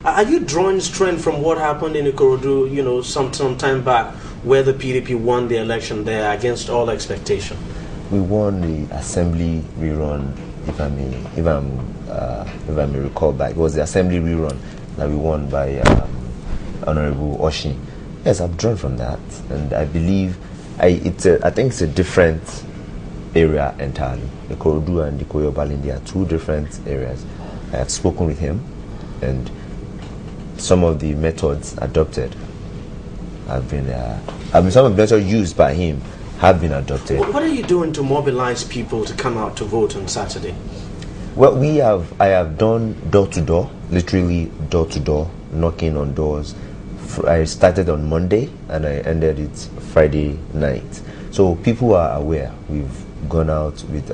Are you drawing strength from what happened in Ikorodu, some time back, where the PDP won the election there against all expectation? We won the assembly rerun, if I may recall back. It was the assembly rerun that we won by Honorable Oshi. Yes, I've drawn from that, and I believe I think it's a different area entirely. Ikorodu and Ikoyi Obalende are two different areas. I have spoken with him, and some of the methods adopted have been, some of the methods used by him have been adopted. What are you doing to mobilize people to come out to vote on Saturday? Well, I have done door-to-door, literally door-to-door, knocking on doors. I started on Monday and I ended it Friday night. So people are aware. We've gone out with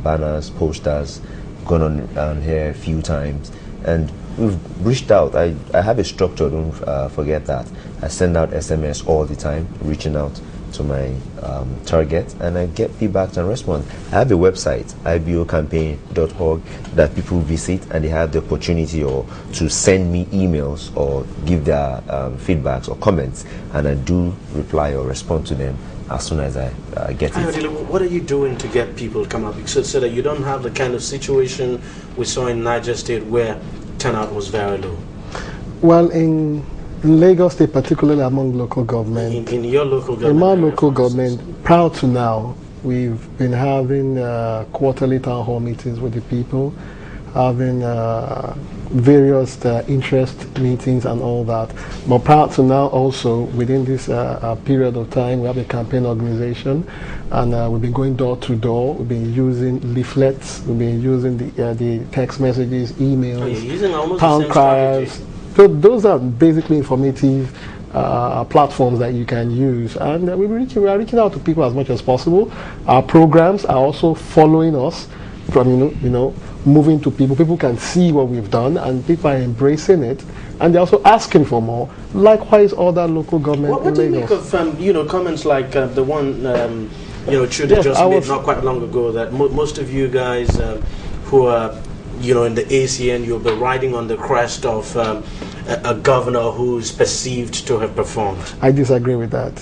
banners, posters, gone on here a few times, and we've reached out. I have a structure, don't forget that. I send out SMS all the time, reaching out to my target, and I get feedback and response. I have a website, ibocampaign.org, that people visit, and they have the opportunity to send me emails or give their feedbacks or comments, and I do reply or respond to them as soon as I get it. What are you doing to get people to come up so that you don't have the kind of situation we saw in Niger State where turnout was very low? Well, in Lagos State, particularly among local government, in your local government, in my local government, prior to now, we've been having quarterly town hall meetings with the people, having various interest meetings and all that. But prior to now, also within this period of time, we have a campaign organization, and we've been going door to door. We've been using leaflets. We've been using the text messages, emails, town criers. So those are basically informative platforms that you can use, and we are reaching out to people as much as possible. Our programs are also following us from moving to people. People can see what we've done, and people are embracing it, and they're also asking for more. Likewise, other local government. What do you make of comments like the one Trudy just made not quite long ago, that most of you guys who are in the ACN, you'll be riding on the crest of a governor who's perceived to have performed? I disagree with that.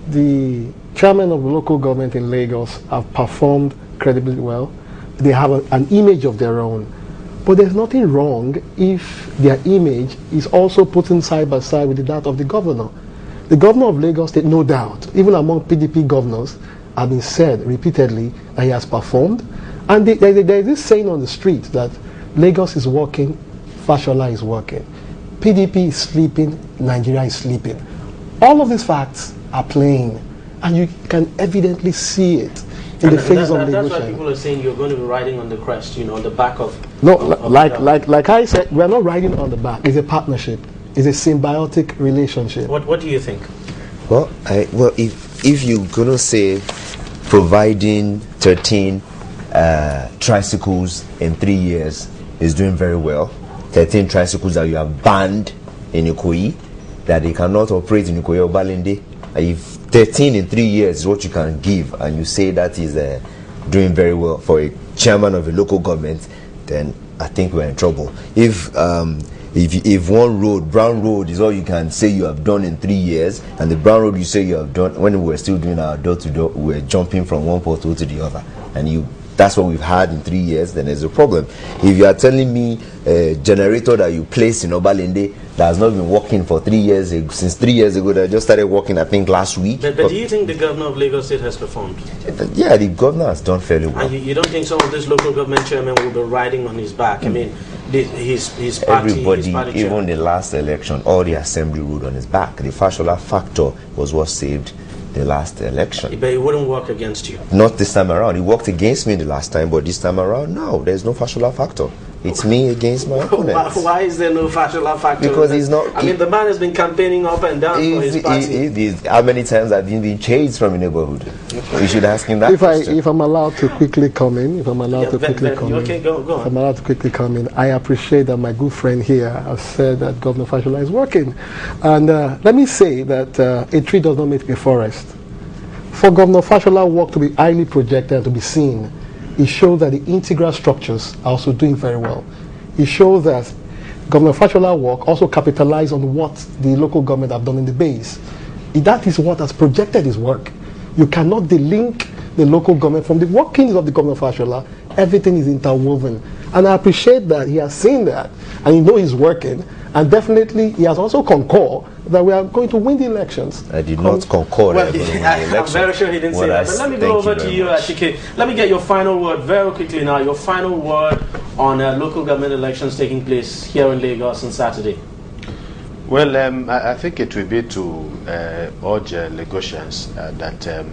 The chairman of the local government in Lagos have performed incredibly well. They have an image of their own. But there's nothing wrong if their image is also put in side by side with that of the governor. The governor of Lagos State, no doubt, even among PDP governors, have been said repeatedly that he has performed. And there is this saying on the street that Lagos is working, Fashola is working. PDP is sleeping, Nigeria is sleeping. All of these facts are plain, and you can evidently see it in the face of Lagos. That's why people are saying you're going to be riding on the crest, on the back of... No, like I said, we're not riding on the back. It's a partnership. It's a symbiotic relationship. What do you think? Well, if you're going to say providing 13 tricycles in 3 years is doing very well, 13 tricycles that you have banned in Ikoyi, that they cannot operate in Ikoyi Obalende, if 13 in 3 years is what you can give, and you say that is doing very well for a chairman of a local government, then I think we're in trouble. If one road, Brown Road, is all you can say you have done in 3 years, and the Brown Road you say you have done, when we were still doing our door-to-door, we were jumping from one portal to the other, and that's what we've had in 3 years, then there's a problem. If you are telling me a generator that you placed in Obalende that has not been working for 3 years, since 3 years ago, that just started working, I think, last week. But do you think the governor of Lagos State has performed? Yeah, the governor has done fairly well. And you don't think some of these local government chairmen will be riding on his back? I mean, his party... Everybody, even the last election, all the assembly rode on his back. The Fashola factor was what saved the last election. But it wouldn't work against you? Not this time around. It worked against me the last time, but this time around, no, there's no Fashola factor. It's me against my opponents. Why is there no Fashola factor? Because he's not... I mean, the man has been campaigning up and down for his party. How many times have you been chased from a neighborhood? You should ask him that question. If I'm allowed to quickly come in, Okay, go on. If I'm allowed to quickly come in, I appreciate that my good friend here has said that Governor Fashola is working. And let me say that a tree does not make a forest. For Governor Fashola work to be highly projected and to be seen, it shows that the integral structures are also doing very well. It shows that Governor Fashola work also capitalize on what the local government have done in the base. That is what has projected his work. You cannot delink the local government from the workings of the Governor Fashola. Everything is interwoven. And I appreciate that he has seen that, and he knows he's working, and definitely he has also concurred that we are going to win the elections. I did not concur. Well, I'm very sure he didn't say that. But let me go over to you, Achike. Let me get your final word very quickly now. Your final word on local government elections taking place here in Lagos on Saturday. Well, I think it will be to urge Lagosians that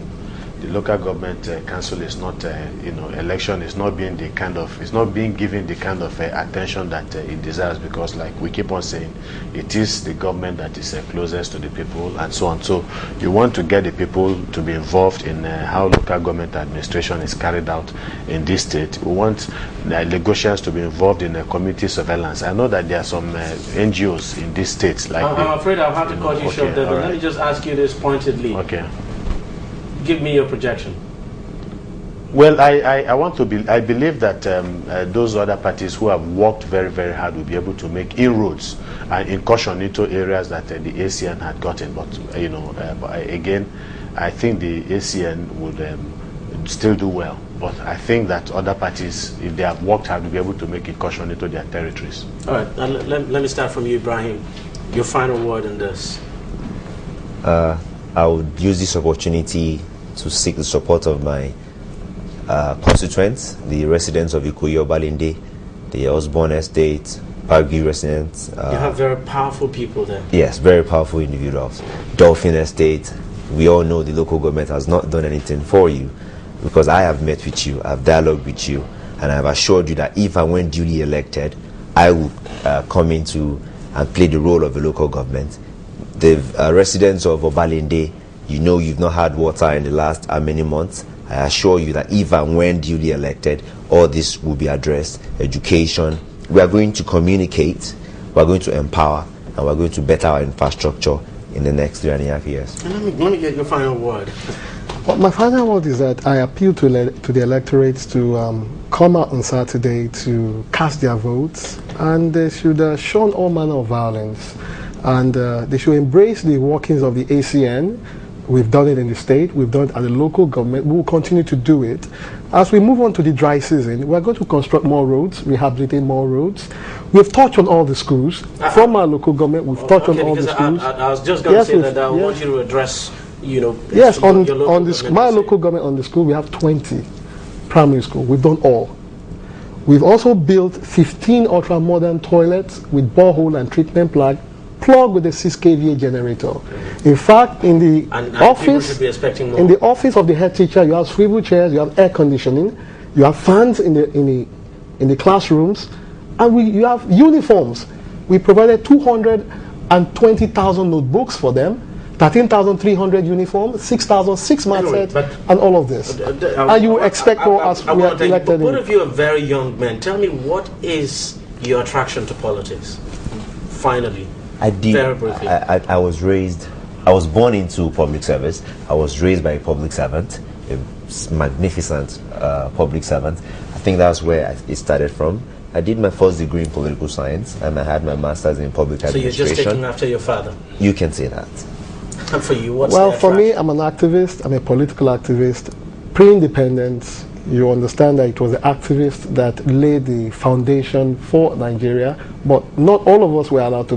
the local government council is not, election is not being given the kind of attention that it deserves, because, like we keep on saying, it is the government that is closest to the people and so on. So you want to get the people to be involved in how local government administration is carried out in this state. We want Lagosians to be involved in community surveillance. I know that there are some NGOs in this state. Like I'm afraid I'll have to cut you short there, but let me just ask you this pointedly. Okay. Give me your projection. Well, I believe that those other parties who have worked very, very hard will be able to make inroads and incursion into areas that the ACN had gotten. But again, I think the ACN would still do well. But I think that other parties, if they have worked hard, will be able to make incursion into their territories. All right. Let me start from you, Ibrahim. Your final word on this. I would use this opportunity to seek the support of my constituents, the residents of Ikoyi Obalende, the Osborne Estate, Pagi residents. You have very powerful people there. Yes, very powerful individuals. Dolphin Estate, we all know the local government has not done anything for you, because I have met with you, I've dialogued with you, and I've assured you that if I were duly elected, I will come into and play the role of the local government. The residents of Obalende, you know you've not had water in the last many months. I assure you that if and when duly elected, all this will be addressed. Education, we are going to communicate, we are going to empower, and we are going to better our infrastructure in the next 3.5 years. And let me get your final word. Well, my final word is that I appeal to the electorates to come out on Saturday to cast their votes, and they should shun all manner of violence, and they should embrace the workings of the ACN. We've done it in the state, we've done it at the local government, we will continue to do it. As we move on to the dry season, we're going to construct more roads, rehabilitate more roads. We've touched on all the schools. From our local government, we've touched on all the schools. I was just going to say that I want you to address, Yes, on my local government, on the school, we have 20 primary school. We've done all. We've also built 15 ultra-modern toilets with borehole and treatment plant, plugged with a 6 kVA generator. In fact, in the office of the head teacher, you have swivel chairs, you have air conditioning, you have fans in the classrooms, and you have uniforms. We provided 220,000 notebooks for them, 13,300 uniforms, 6,006 math sets, and all of this. And you expect us to be elected. Both of you are very young men. Tell me, what is your attraction to politics? Finally. I did. Very briefly. I was born into public service. I was raised by a public servant, a magnificent public servant. I think that's where it started from. I did my first degree in political science, and I had my master's in public administration. So you're just taking after your father? You can say that. And for you, what's Well, for me, I'm an activist. I'm a political activist. Pre-independence, you understand that it was the activists that laid the foundation for Nigeria, but not all of us were allowed to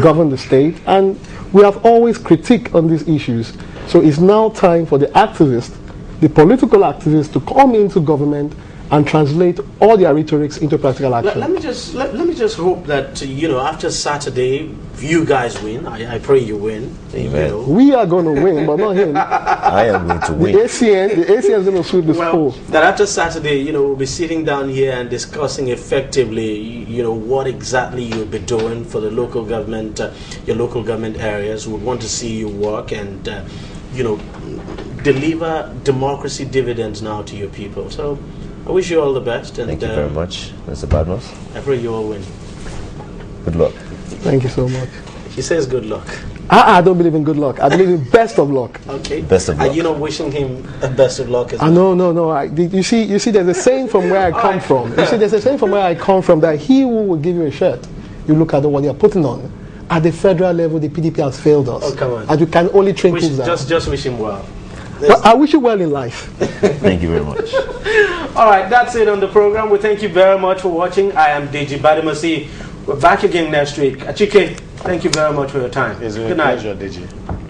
govern the state, and we have always critiqued on these issues. So it's now time for the activists, the political activists, to come into government and translate all their rhetorics into practical action. Let me just hope that after Saturday you guys win. I pray you win. Amen. We are going to win, but not him. I am going to win. The ACN is going to sweep the school. That after Saturday, we'll be sitting down here and discussing effectively, what exactly you'll be doing for the local government, your local government areas. We want to see you work and, deliver democracy dividends now to your people. So I wish you all the best. And thank you very much, Mr. Badmus. I pray you all win. Good luck. Thank you so much. He says good luck. I don't believe in good luck. I believe in best of luck. Okay. Best of luck. Are you not wishing him the best of luck as well? No. You see, there's a saying from where I come from. You see, there's a saying from where I come from that he who will give you a shirt you look at what they are putting on. At the federal level, the PDP has failed us. Oh, come on. And we can only train things down. Just wish him well. Well, I wish you well in life. Thank you very much. All right, that's it on the program. We thank you very much for watching. I am Deji Bademasi. We're back again next week. Achike, thank you very much for your time. It's Good a night. pleasure, Deji.